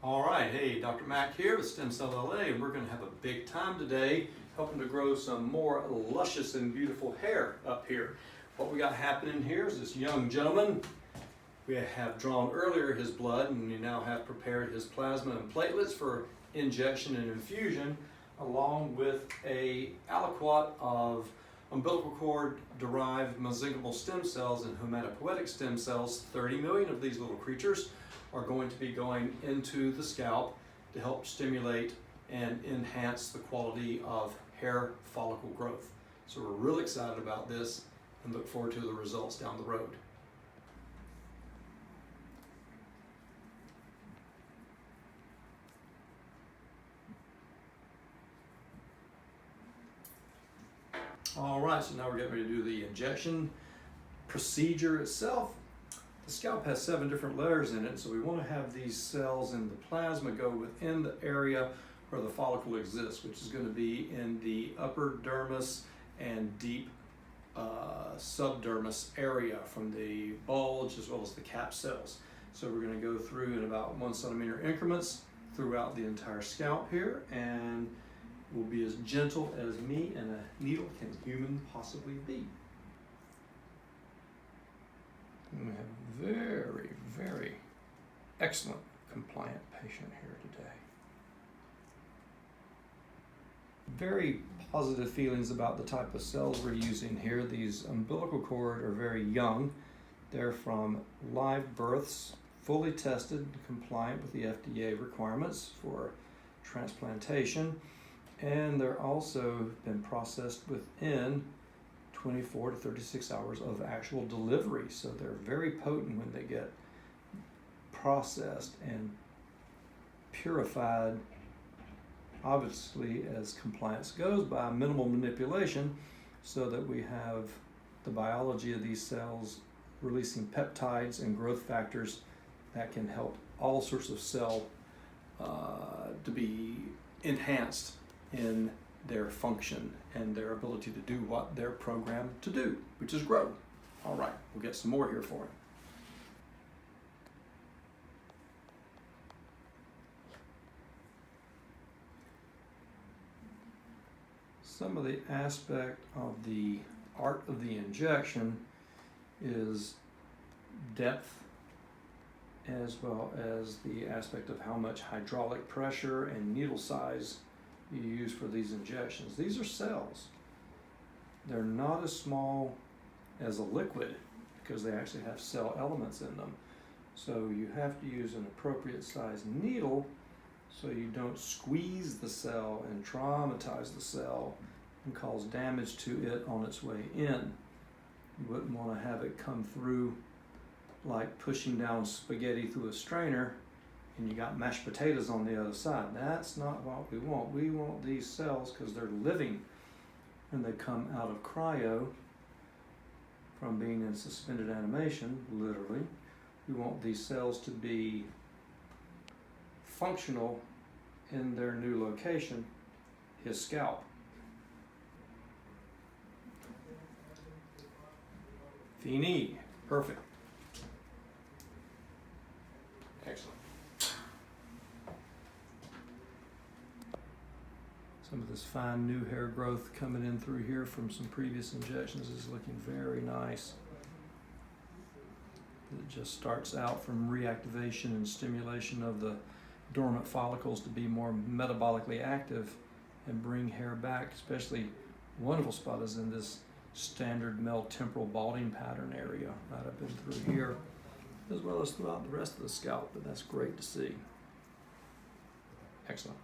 All right, hey, Dr. Mack here with Stem Cell LA, and we're going to have a big time today helping to grow some more luscious and beautiful hair up here. What we got happening here is this young gentleman. We have drawn earlier his blood, and we now have prepared his plasma and platelets for injection and infusion, along with a aliquot of umbilical cord derived mesenchymal stem cells and hematopoietic stem cells. 30 million of these little creatures are going to be going into the scalp to help stimulate and enhance the quality of hair follicle growth. So we're really excited about this and look forward to the results down the road. All right, so now we're getting ready to do the injection procedure itself. The scalp has 7 different layers in it, so we want to have these cells in the plasma go within the area where the follicle exists, which is going to be in the upper dermis and deep subdermis area from the bulge as well as the cap cells. So we're going to go through in about 1 centimeter increments throughout the entire scalp here, and will be as gentle as me and a needle can human possibly be. And we have a very, very excellent compliant patient here today. Very positive feelings about the type of cells we're using here. These umbilical cord are very young. They're from live births, fully tested, compliant with the FDA requirements for transplantation. And they're also been processed within 24 to 36 hours of actual delivery. So they're very potent when they get processed and purified, obviously as compliance goes, by minimal manipulation, so that we have the biology of these cells releasing peptides and growth factors that can help all sorts of cell to be enhanced in their function and their ability to do what they're programmed to do, which is grow. All right, we'll get some more here for you. Some of the aspect of the art of the injection is depth, as well as the aspect of how much hydraulic pressure and needle size you use for these injections. These are cells. They're not as small as a liquid because they actually have cell elements in them. So you have to use an appropriate size needle so you don't squeeze the cell and traumatize the cell and cause damage to it on its way in. You wouldn't want to have it come through like pushing down spaghetti through a strainer and you got mashed potatoes on the other side. That's not what we want. We want these cells, because they're living and they come out of cryo from being in suspended animation, literally. We want these cells to be functional in their new location, his scalp. Fini, perfect. Excellent. Some of this fine new hair growth coming in through here from some previous injections is looking very nice. It just starts out from reactivation and stimulation of the dormant follicles to be more metabolically active and bring hair back. Especially wonderful spot is in this standard male temporal balding pattern area right up in through here, as well as throughout the rest of the scalp, but that's great to see. Excellent.